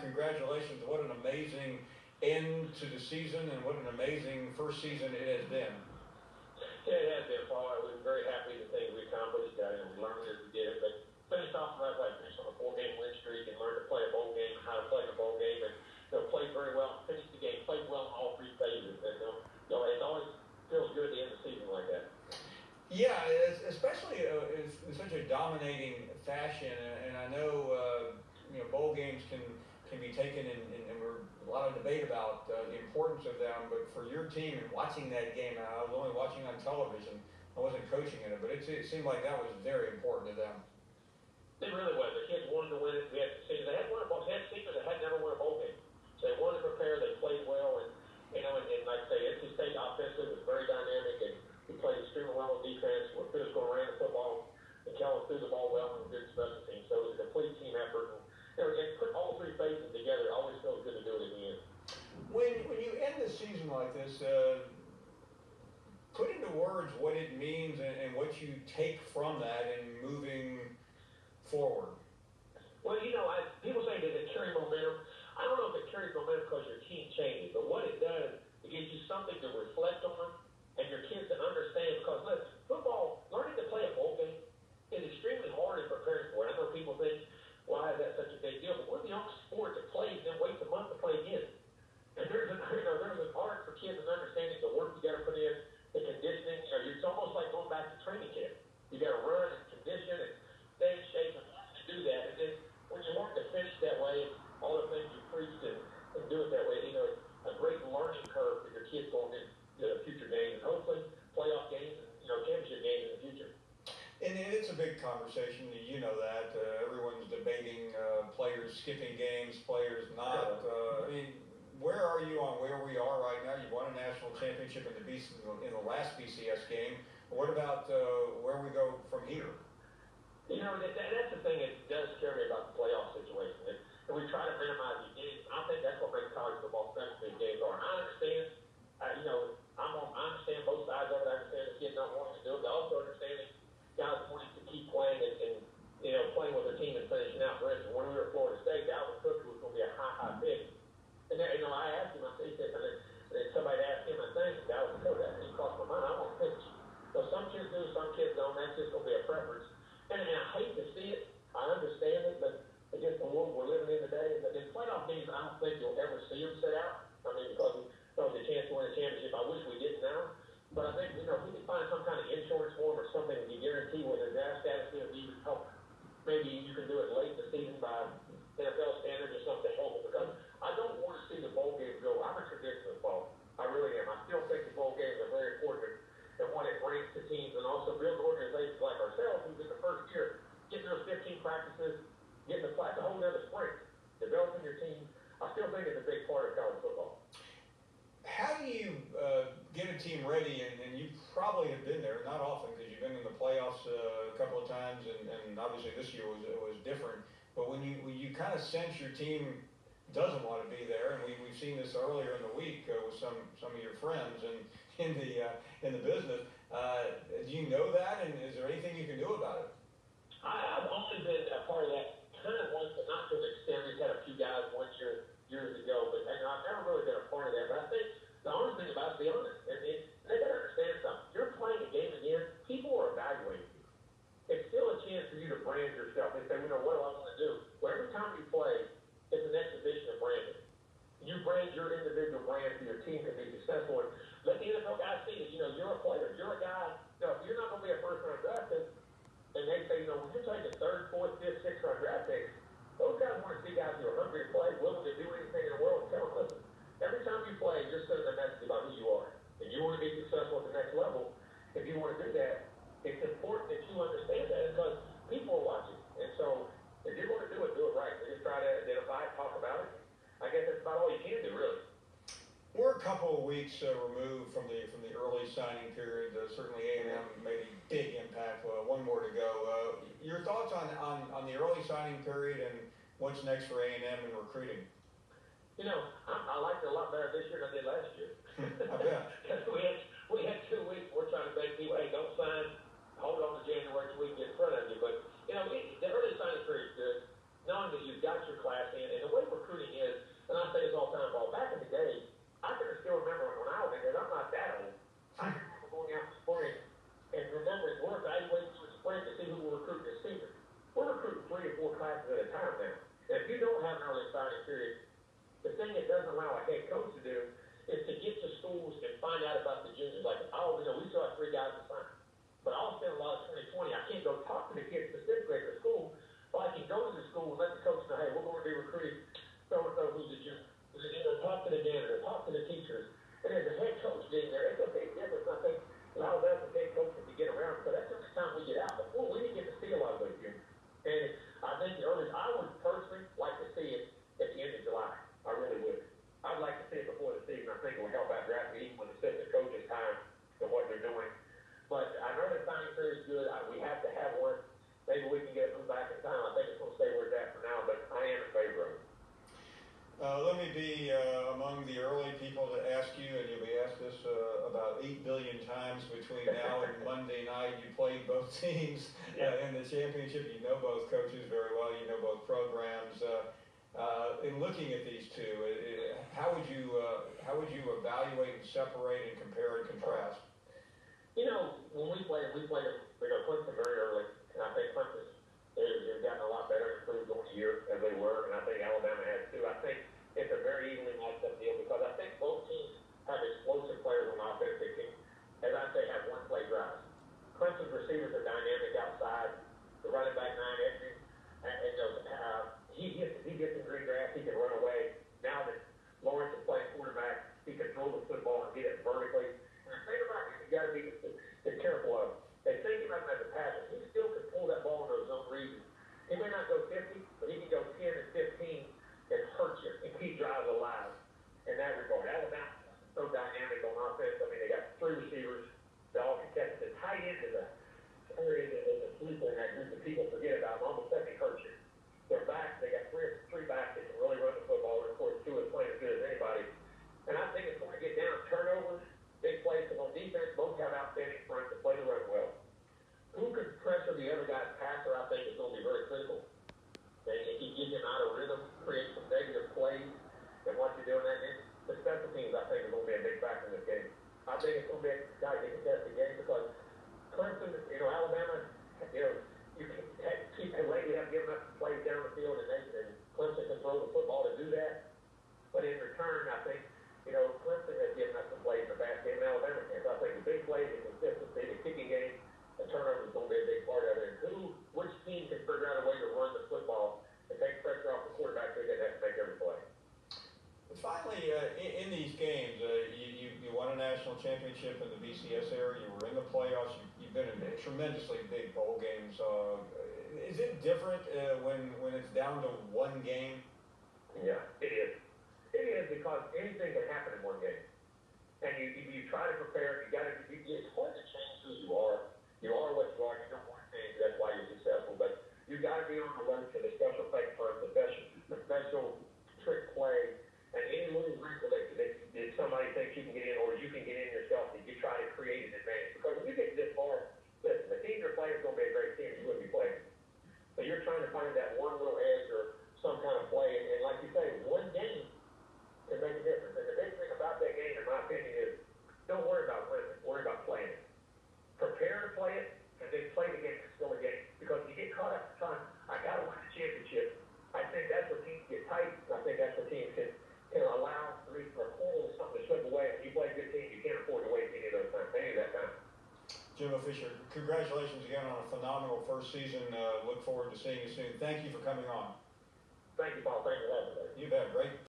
congratulations. What an amazing end to the season, and what an amazing first season it has been. Yeah, it has been, Paul. I was very happy with the things we accomplished, and we learned as we did it. But finished off the right way. Finished on a 4-game win streak and learned to play a bowl game, how to play in a bowl game, and played very well. Finished the game, played well in all 3 phases. And it always feels good at the end of the season like that. Yeah, especially in such a dominating fashion, and I know bowl games can be taken and we're a lot of debate about the importance of them. But for your team and watching that game, I was only watching on television. I wasn't coaching in it, but it seemed like that was very important to them. It really was. The kids wanted to win it. We had seniors. They had won a bowl. They had seniors that had never won a bowl game. So they wanted to prepare. They played well, and like I say, NC State offensively was very dynamic, and we played extremely well on defense. We're physical, ran the football, and Kellen threw the ball well and good special team. So it was a complete team effort. And put all 3 phases together, it always feels good to do it in the end. When you end the season like this, put into words what it means and what you take from that and moving forward. Well, people say, does it carry momentum? I don't know if it carries momentum because your team changes, but what it does, it gives you something to reflect on and your kids to understand. Because listen, football, learning to play a bowl game is extremely hard in preparing for it. I know people think, why is that such a big deal? But we're the only sport that plays and then waits a month to play again. And there's an art for kids in understanding the work you got to put in, the conditioning. It's almost like going back to training camp. You got to run and condition and stay in shape and do that. And then when you learn to finish that way, all the things you preached and do it that way, it's a great learning curve for your kids going into future games and hopefully playoff games and championship games in the future. And it's a big conversation. You know that. Everyone's debating players skipping games, players not. Where are you on where we are right now? You won a national championship in the last BCS game. What about where we go from here? That's the thing that does scare me about the playoff situation. And we try to minimize these games. I think that's what makes college football special these games are. I understand, I understand both sides of it. I understand the kids not wanting to do it. I also understand guys wanting to keep playing and playing with their team and finishing out. For instance, when we were at Florida State, Dalvin Cook was going to be a high pick. And I asked him, I said, and somebody asked him, I think, Dalvin Cook, that he crossed my mind, I want to pitch. So some kids do, some kids don't. That's just going to be a preference. And I hate to see it. I understand it, but against the world we're living in today, but in playoff games, I don't think you'll ever see them sit out. Because the chance to win a championship, I wish we didn't now. But I think, if we could find some kind of insurance form or something that you guarantee with a draft status, you would help. Maybe you can do it late in the season by NFL standards or something to help. Because I don't want to see the bowl game go. I'm a traditionalist, Paul. I really am. I still think the bowl games are very important and what it brings to teams, and also build organizations like ourselves who's in the first year, getting those 15 practices, getting the whole other sprint, developing your team. I still think it's a big part of college football. How do you get a team ready? And you probably have been there, not often because you've been in the playoffs a couple of times, and obviously this year was different. But when you kind of sense your team doesn't want to be there, and we've seen this earlier in the week with some of your friends and in the business. Do you know that, and is there anything you can do about it? I've only been a part of that kind of once, but not to an extent. We've had a few guys one year years ago, but I've never really been a part of that. But I think the honest thing about it, to be honest, and they got to understand something. You're playing a game again. People are evaluating you. It's still a chance for you to brand yourself. They say, what do I want to do? Well, every time you play, it's an exhibition of branding. You brand your individual brand so your team can be successful. And let the NFL guys see that, you're a player. You're a guy. If you're not going to be a first-round draft pick, and they say, when you're taking third, fourth, fifth, sixth-round draft picks, those guys want to see guys who are hungry to play, willing to do anything in the world. And tell them, listen, every time you play, you're sending a message about who you are. And you want to be successful at the next level. If you want to do that, it's important that you understand that because people are watching. And so if you're going to do it right. So just try to identify it, talk about it. I guess that's about all you can do, really. We're a couple of weeks removed from the early signing period. Certainly A&M made a big impact. One more to go. Your thoughts on the early signing period and what's next for A&M in recruiting? I liked it a lot better this year than I did last year. I bet. Because we had 2 weeks. We're trying to make people, hey, don't sign. Hold on to January so we can get in front of you. But, the early signing period is good, knowing that you've got your class in. And the way recruiting is, have an early signing period. The thing it doesn't allow a head coach to do is to get to schools and find out about the juniors. Like, oh, we still have 3 guys to sign. But I'll spend a lot of 2020. I can't go talk to the kids specifically at the school, but I can go to the school and let the coach know, hey, we're going to be recruiting so-and-so who's a junior. Talk to the janitor, talk to the teachers. And as a head coach being there, it's a big difference, I think, allows us as head coaches to get around. So that's the only time we get out. Before, we didn't get to see a lot of those juniors. And I think I would personally like to see it at the end of July. I really would. I'd like to see it before the season. I think it will help out drafting, even with the assistant coaches' time and what they're doing. But I know the signing period is good. We have to have one. Maybe we can get it moved back in time. I think it's going to stay where it's at for now, but I am in favor of it. Let me be among the early people to ask you, and you'll be asked this about 8 billion times between now and Monday night. You played both teams in the championship. You know both coaches very well. You know both programs. In looking at these two, how would you evaluate and separate and compare and contrast? You know, when we played Clemson very early, and I think Clemson has gotten a lot better, improved over the years as they were, and I think Alabama has too. I think it's a very evenly matched up deal because I think both teams have explosive players on offense. They can, as I say, have one-play drives. Clemson's receivers are dynamic outside. The running back 9 entries, he gets in green grass. He can run away. Now that Lawrence is playing quarterback, he can throw the football and get it vertically. And the thing about it, you got to be careful of. They think about him as a passer. He still can pull that ball into his own region. He may not go 50, but he can go 10 and 15 and hurt you and keep drives alive in that regard. Alabama is so dynamic on offense. I mean, they got 3 receivers that all can catch it. The tight end is a sleeper in that group that people forget about. Almost every hurts you. They're back. They got three backs that can really run the football. And of course, 2 is playing as good as anybody. And I think it's going to get down to turnovers, big plays. Because on defense, both have outstanding fronts to play the run well. Who can pressure the other guy's passer, I think, is going to be very critical. And if you get him out of rhythm, create some negative plays, and what you're doing, the special teams, I think, is going to be a big factor in this game. I think it's going to be a guy that can test the game because Clemson, Alabama, you can keep, and lately have given up some plays down the field, and Clemson can throw the football to do that. But in return, I think, Clemson has given us some plays in the fast game, and Alabama can. So I think the big plays, the consistency, the kicking game, the turnover is going to be a big part of it. And which team can figure out a way to run the football and take pressure off the quarterback so he doesn't have to make every play? But finally, in these games, you won a national championship in the BCS era. You were in the playoffs. You've been in tremendously big bowl games. Is it different when it's down to one game? Yeah, it is. It is because anything can happen in one game. And you try to prepare. It's hard to change who you are. You are what you are. You don't want to change. That's why you're successful. But you got to be on the alert for the special fake for the special trick play, and any little wrinkle that somebody thinks you can get in, or you can get in yourself, that you try to create an advantage. Because when you get this far, listen, the team you're playing is going to be a great team. You wouldn't be playing. So you're trying to find that one little edge or some kind of play, and like you say, one game can make a difference. And the big thing about that game, in my opinion, is don't worry about winning. Worry about playing it. Prepare to play it, and then play the game. It's still a game. Because you get caught up trying, I got to win the championship. I think that's where teams get tight. I think that's where teams can allow for a corner or something to slip away. If you play a good team, you can't afford to waste any of those times. Any of that time. Jimbo Fisher, congratulations again on a phenomenal first season. Look forward to seeing you soon. Thank you for coming on. Thank you, Paul. Thank you for having me. You bet. Great.